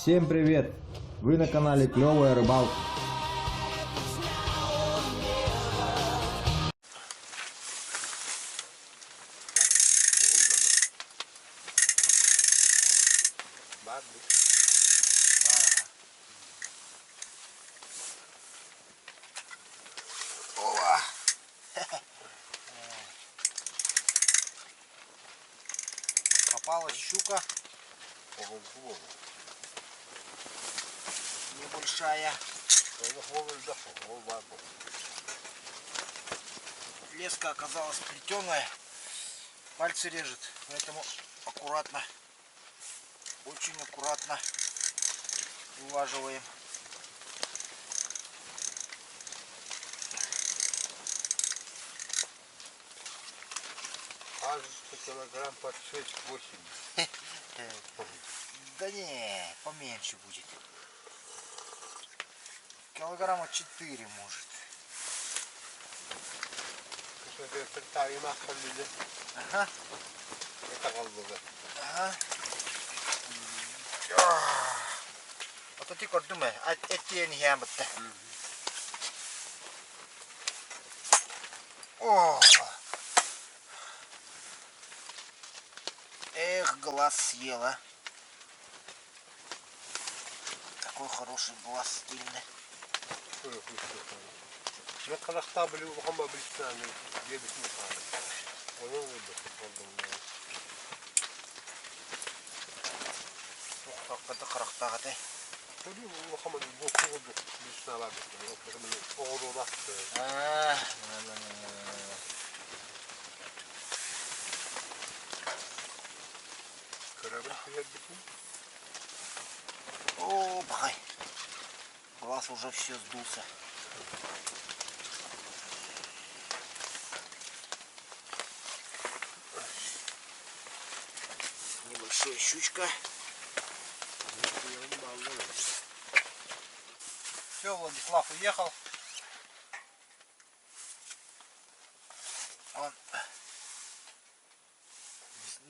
Всем привет! Вы на канале Клевая Рыбалка. Попалась щука небольшая. Леска оказалась плетеная, пальцы режет, поэтому аккуратно, очень аккуратно улаживаем. Килограмм под 6-8. Да не, поменьше будет. Килограмма 4 может. Ага. Ага. Ota tikordumai, etien hiemättä. О! Эх, глаз съела. Какой хороший глаз стильный. Я когда были в Хамабристане, где бы не пали. Он не Hakkadı karaktağıdı. Tabii bu Hamad bu oldu. Bir sene var. O da О, бахай. Глаз уже все сдулся. Небольшая щучка. Все, Владислав уехал. Он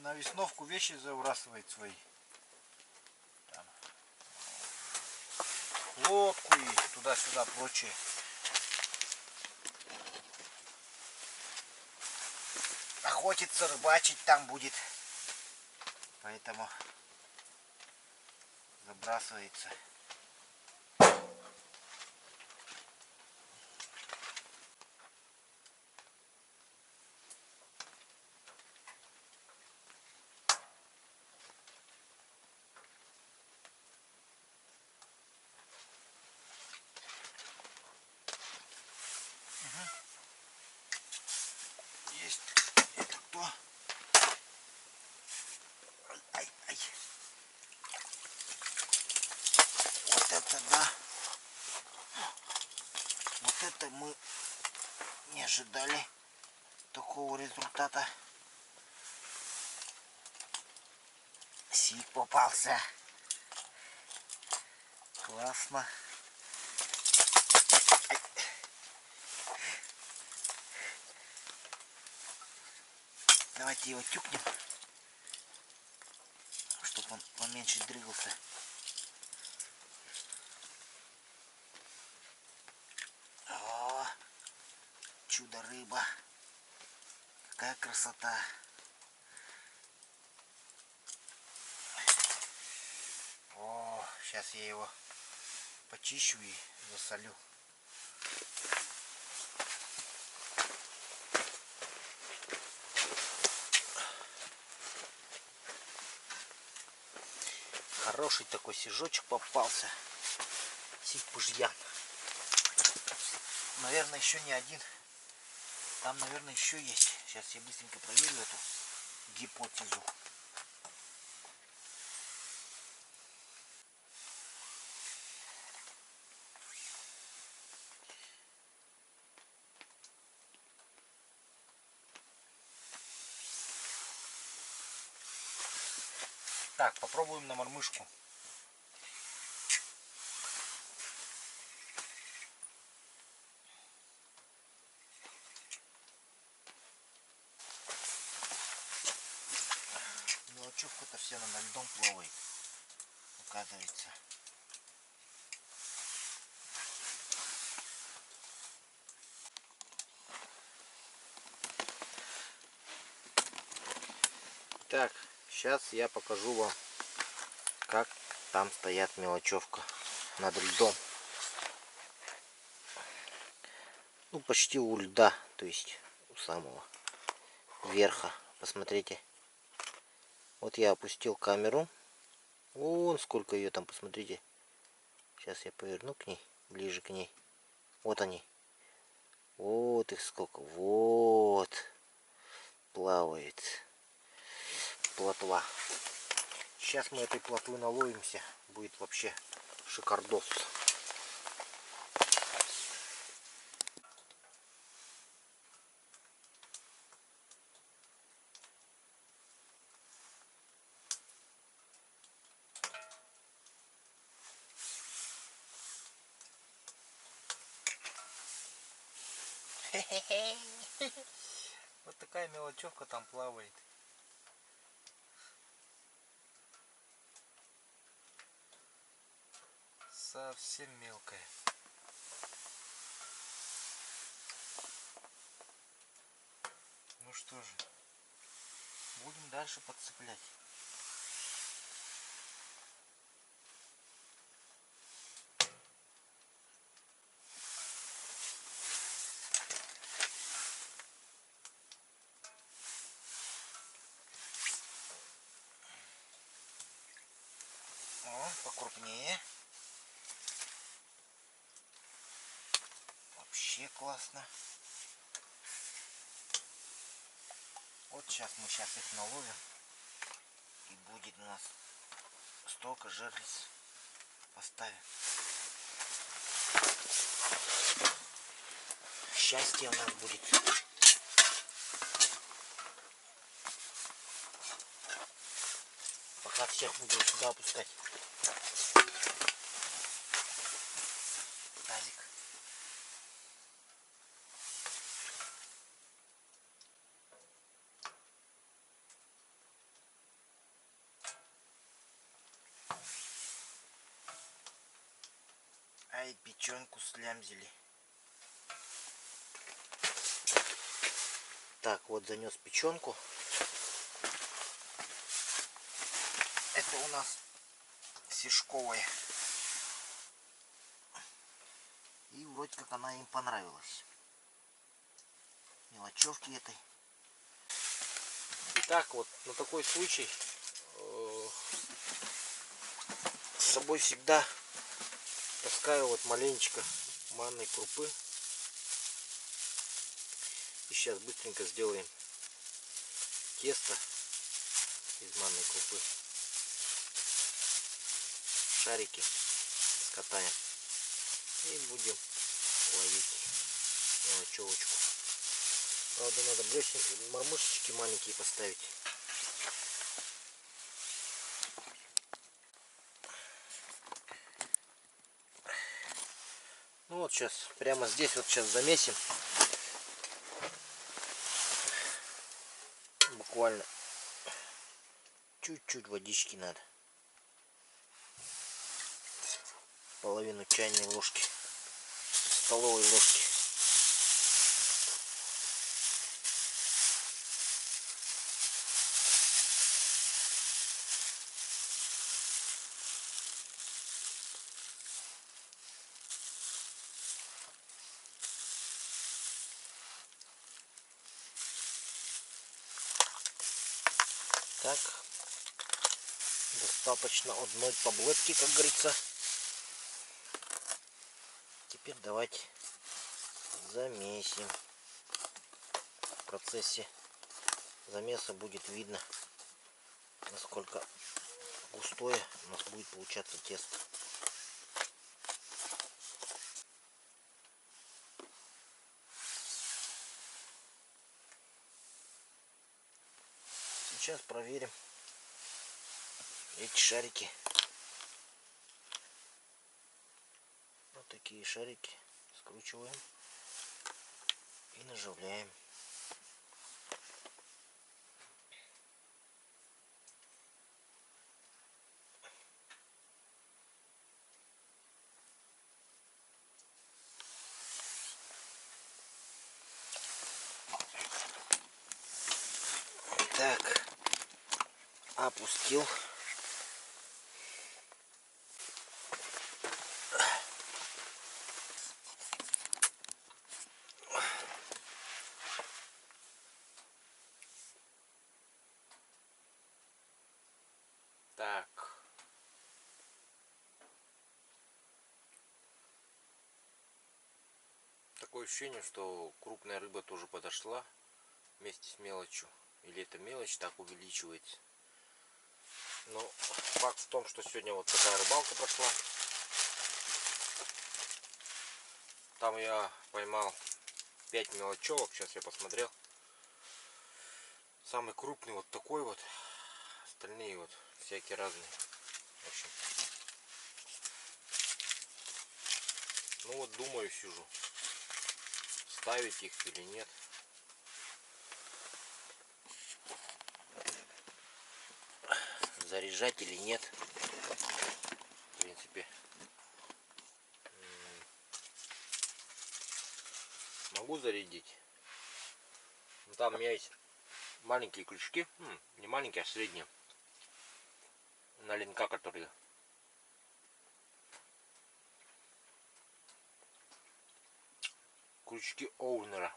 на весновку вещи забрасывает свои. Там. Лодку и туда-сюда прочее. Охотиться, рыбачить там будет. Поэтому забрасывается. Есть. Это кто? Ай, ай. Вот это да. Вот это мы не ожидали такого результата. Сик попался. Классно. Ай. Давайте его тюкнем, чтобы он поменьше дрыгался. О, чудо-рыба. Какая красота. О, сейчас я его почищу и засолю. Хороший такой сижочек попался. Сик-пыжьян. Наверное, еще не один. Там, наверное, еще есть. Сейчас я быстренько проверю эту гипотезу. Так, попробуем на мормышку. Мелочевка-то все над льдом плавает. оказывается. Так, сейчас я покажу вам, как там стоят мелочевка над льдом. Ну, почти у льда, то есть у самого верха. Посмотрите. Вот я опустил камеру. Вон сколько ее там, посмотрите. Сейчас я поверну к ней, ближе к ней. Вот они. Вот их сколько. Вот. Плавает плотва. Сейчас мы этой плотвы наловимся. Будет вообще шикардос. Вот такая мелочевка там плавает. Совсем мелкая. Ну что же, будем дальше подцеплять. О, покрупнее. Вообще классно. Вот сейчас мы их наловим. И будет у нас столько жерлиц поставим. Счастье у нас будет. Пока всех буду сюда опускать. Тазик. Ай, печенку слямзили. Так, вот занес печенку. Это у нас сишковая. И вроде как она им понравилась. Мелочевки этой. Итак, вот на такой случай с собой всегда таскаю вот маленечко манной крупы. И сейчас быстренько сделаем тесто из манной крупы. Шарики скатаем. И будем ловить мелочевочку. Правда, надо мормышечки маленькие поставить. Ну вот сейчас, прямо здесь вот сейчас замесим. Буквально чуть-чуть водички надо. Половину чайной ложки, столовой ложки. Так, достаточно одной таблетки, как говорится. Теперь давайте замесим. В процессе замеса будет видно, насколько густое у нас будет получаться тесто. Сейчас проверим эти шарики. Вот такие шарики скручиваем и наживляем. Опустил. Так. Такое ощущение, что крупная рыба тоже подошла вместе с мелочью. Или эта мелочь так увеличивается. Но факт в том, что сегодня вот такая рыбалка прошла. Там я поймал 5 мелочевок. Сейчас я посмотрел. Самый крупный вот такой вот. Остальные вот всякие разные. В общем. Ну вот думаю, сижу. Ставить их или нет. Заряжать или нет. В принципе. Могу зарядить. Но там у меня есть маленькие крючки. Не маленькие, а средние. На линка, которые. Крючки Оунера.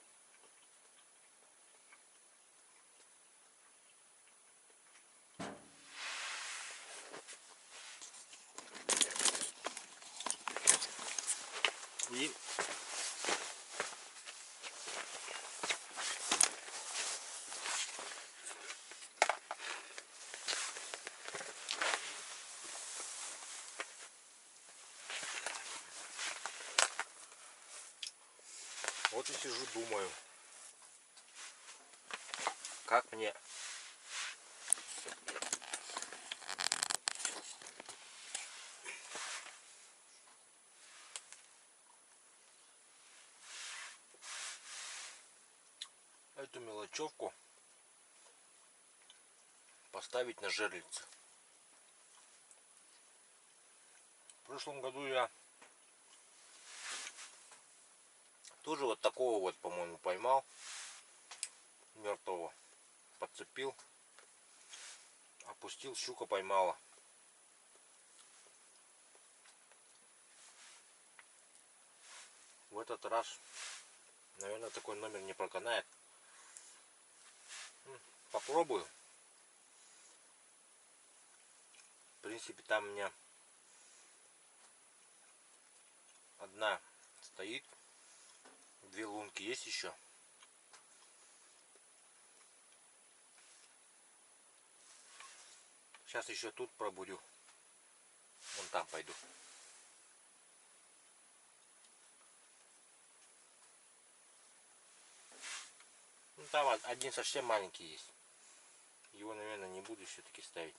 И вот и сижу, думаю, как мне эту мелочевку поставить на жерлицы. В прошлом году я тоже вот такого вот, по-моему, поймал мертвого, подцепил, опустил, щука поймала. В этот раз, наверное, такой номер не проканает. Попробую. В принципе, там у меня одна стоит, 2 лунки есть еще. Сейчас еще тут пробудю. Вон там пойду. Ну, там один совсем маленький есть. Его, наверное, не буду все-таки ставить.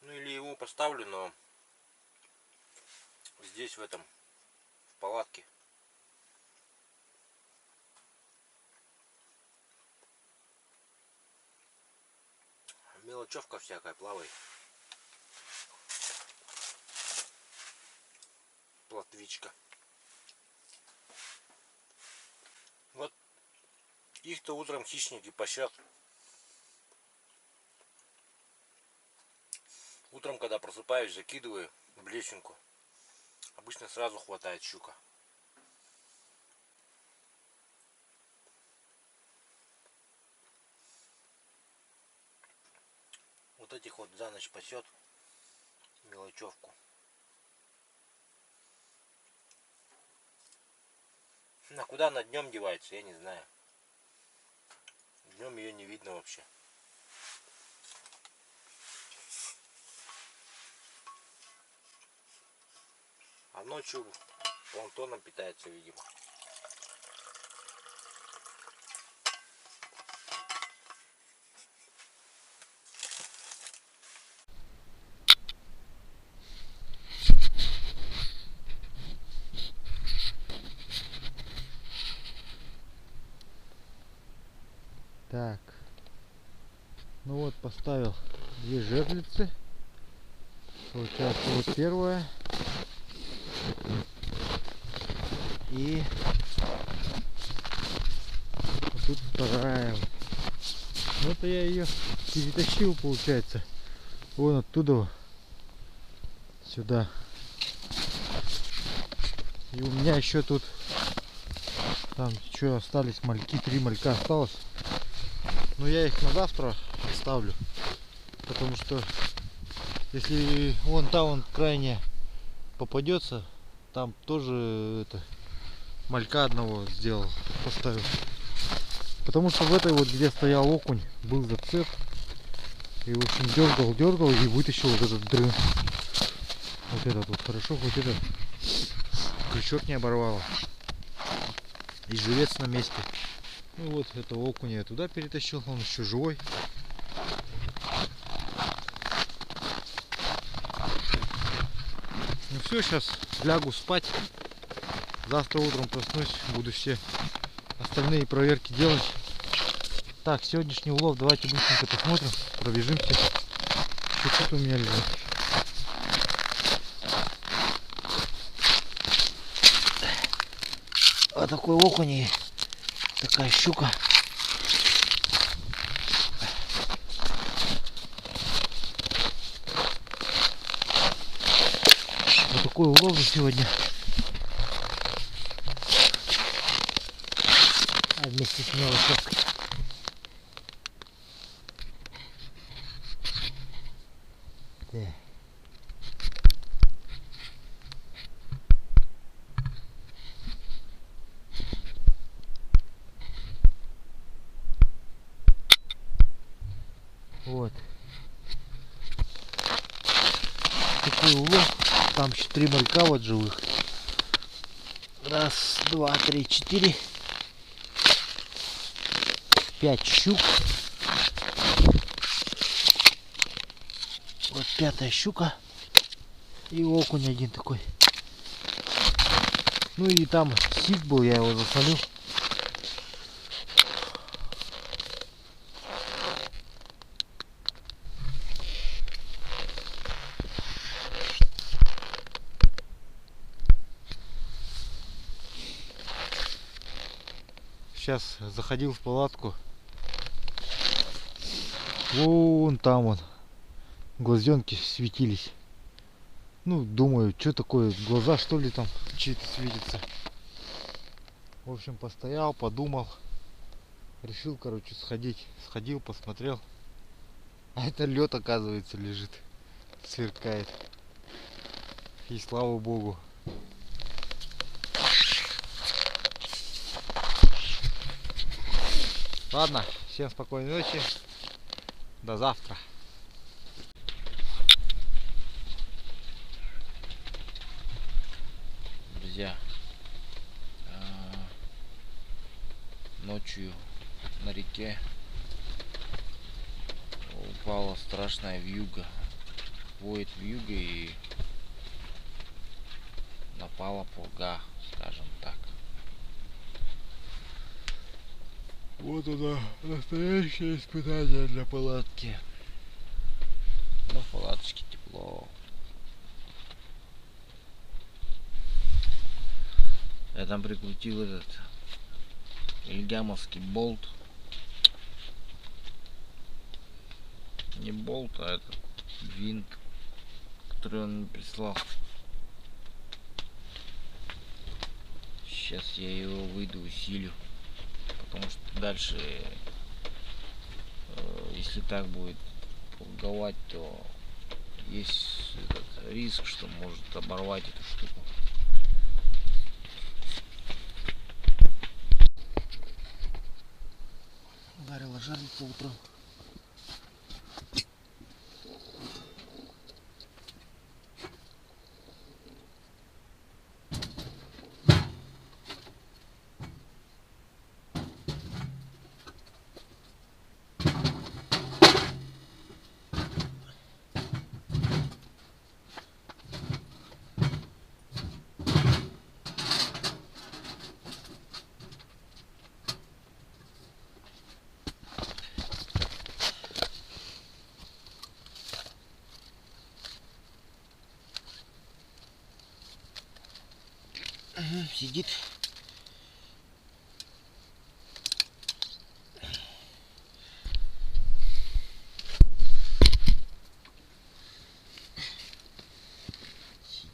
Ну или его поставлю, но здесь в этом, в палатке. Мелочевка всякая плавает. Плотвичка. Вот их-то утром хищники пощат. Утром, когда просыпаюсь, закидываю в блесенку. Обычно сразу хватает щука. Вот этих вот за ночь пасет мелочевку. А куда она днем девается, я не знаю. Днем ее не видно вообще. А ночью планктоном питается, видимо. Так. Ну вот, поставил 2 жерлицы. Получается вот первая. тут вторая. Ну это я ее перетащил, получается, вон оттуда сюда. И у меня еще тут там что остались мальки, 3 малька осталось. Но я их на завтра оставлю, потому что если вон там он крайне попадется, там тоже это малька одного сделал, поставил. Потому что в этой вот, где стоял окунь, был зацеп. И в общем дергал и вытащил вот этот дрын. Вот этот вот хорошо, хоть этот крючок не оборвало. И живец на месте. Ну вот этого окуня я туда перетащил, он еще живой. Ну все, сейчас лягу спать. Завтра утром проснусь, буду все остальные проверки делать. Так, сегодняшний улов давайте быстренько посмотрим, пробежимся. Что тут у меня лежит? Вот такой окунь и такая щука. Вот такой улов за сегодня. А вместе с мелочевкой. Да. Вот. Такой улов. Там еще 3 малька вот живых. Раз, два, три, 4. 5 щук. Вот 5-я щука. И окунь один такой. Ну и там сик был, я его засолил. Сейчас заходил в палатку. Вон там вот глазенки светились. Ну, думаю, что такое, глаза что ли там чьи-то светятся. В общем, постоял, подумал. Решил, короче, сходить. Сходил, посмотрел. А это лед, оказывается, лежит. Сверкает. И слава богу. Ладно, всем спокойной ночи. До завтра. Друзья, ночью на реке упала страшная вьюга. Воет вьюга и напала пурга, скажем так. Вот оно, настоящее испытание для палатки. Но в палаточке тепло. Я там прикрутил этот ильгамовский болт. Не болт, а этот винт, который он мне прислал. Сейчас я его выйду, усилю. Потому что дальше, если так будет пурговать, то есть этот риск, что может оборвать эту штуку. Ударила жарлица утром. Сидит.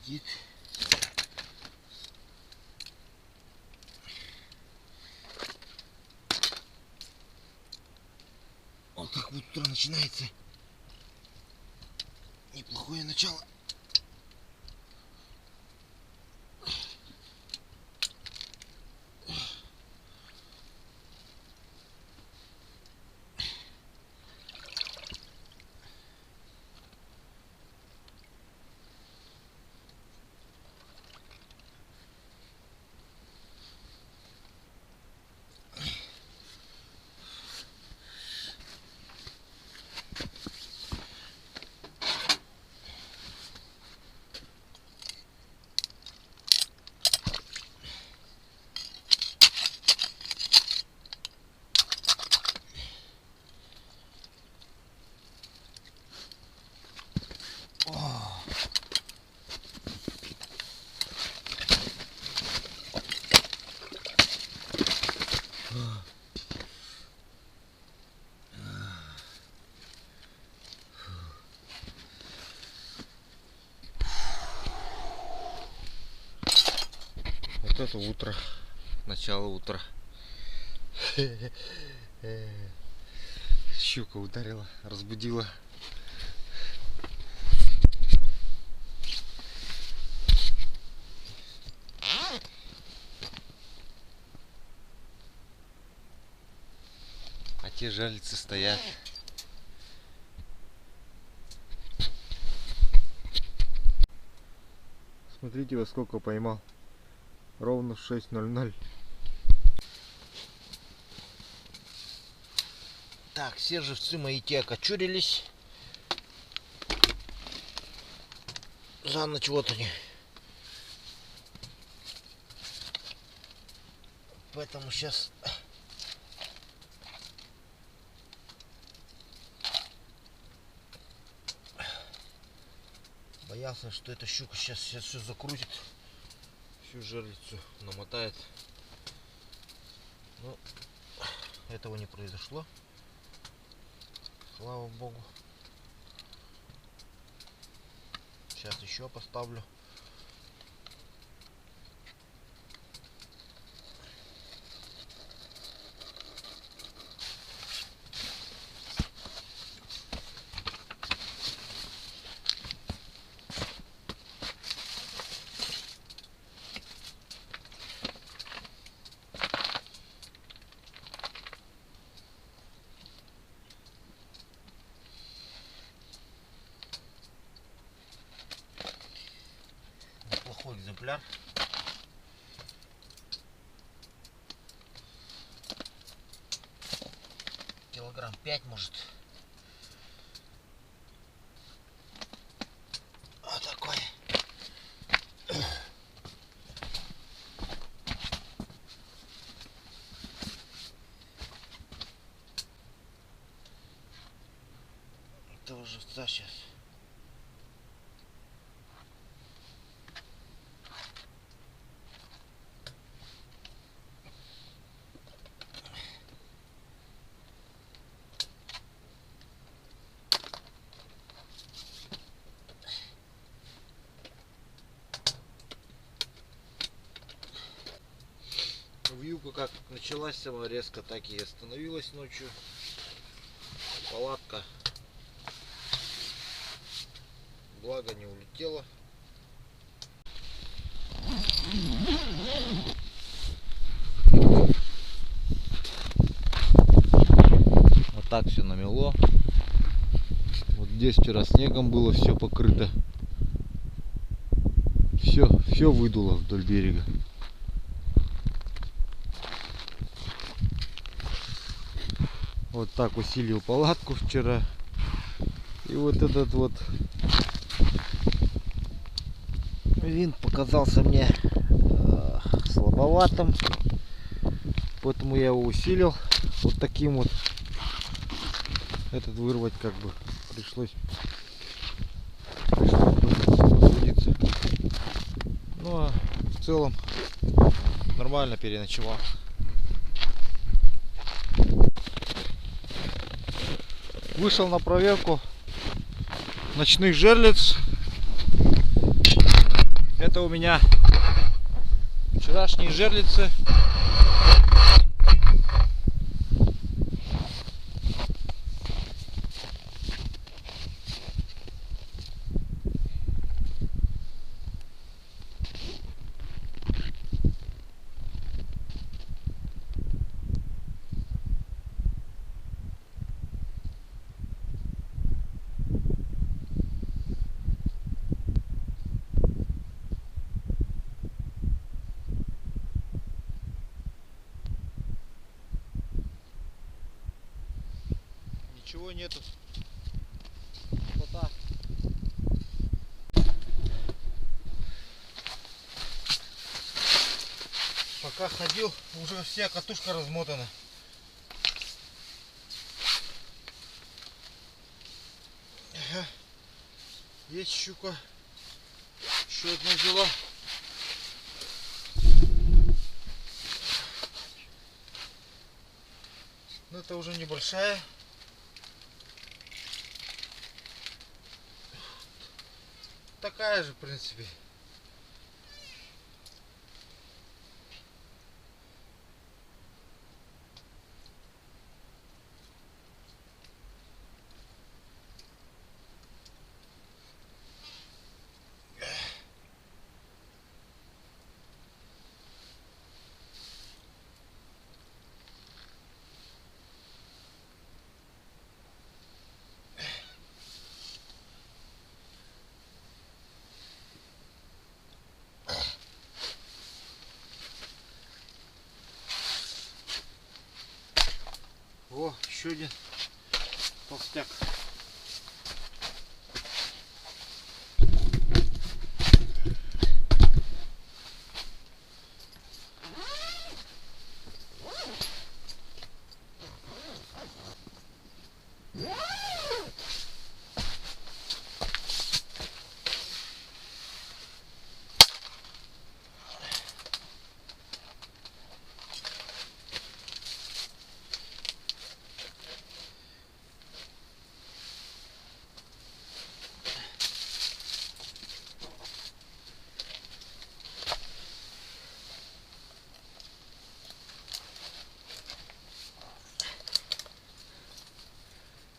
сидит. Вот так вот утро начинается. Неплохое начало. Вот это утро, начало утра. Щука ударила, разбудила. А те жерлицы стоят. Смотрите, во сколько поймал. Ровно в 6:00. Так, все живцы мои те окочурились. За ночь вот они. Поэтому сейчас боялся, что эта щука сейчас все закрутит. Всю жерлицу намотает. Но этого не произошло. Слава богу. Сейчас еще поставлю. Неплохой экземпляр. Килограмм 5 может. Вот такой. Этого живца сейчас. Вьюга как началась сама резко, так и остановилась ночью. Палатка, благо, не улетела. Вот так все намело. Вот здесь вчера снегом было все покрыто. Все выдуло вдоль берега. Вот так усилил палатку вчера. И вот этот вот винт показался мне слабоватым. Поэтому я его усилил. Вот таким вот. Этот вырвать как бы пришлось потрудиться. Ну а в целом нормально переночевал. Вышел на проверку ночных жерлиц. Это у меня вчерашние жерлицы. Ничего нету. Пустота. Пока ходил, уже вся катушка размотана. Ага. Есть щука. Еще одна взяла. Но это уже небольшая. Такая же, в принципе. О, еще один толстяк.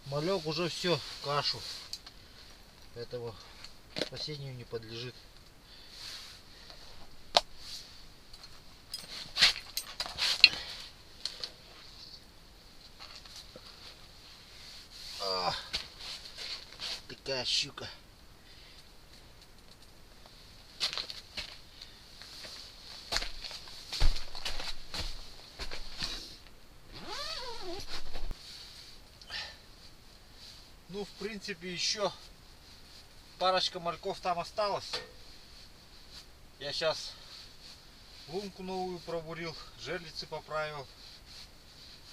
Малек уже все в кашу, поэтому спасению не подлежит. Такая щука. Ну, в принципе, еще парочка мальков там осталось. Я сейчас лунку новую пробурил, жерлицы поправил.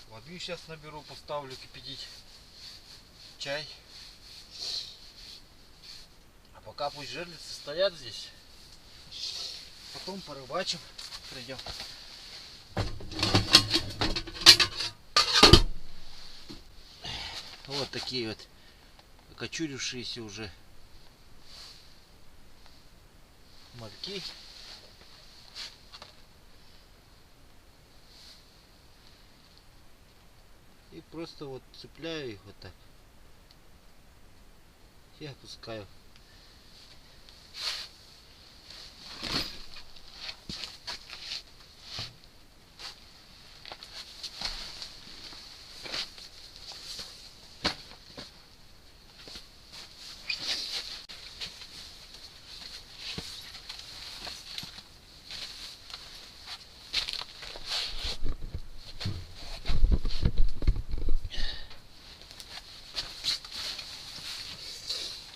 Воды сейчас наберу, поставлю кипятить. Чай. А пока пусть жерлицы стоят здесь. Потом порыбачим. Придем. Вот такие вот окочурившиеся уже мальки. И просто вот цепляю их вот так и опускаю.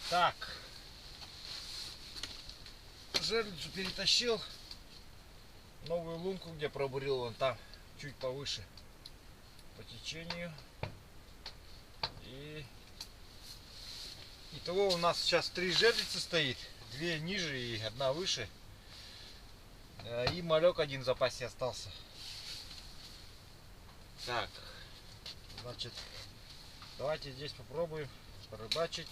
Так, жерлицу перетащил, новую лунку, где пробурил, вон там, чуть повыше по течению. И итого у нас сейчас 3 жерлицы стоит, 2 ниже и 1 выше. И малек один в запасе остался. Так, значит, давайте здесь попробуем порыбачить.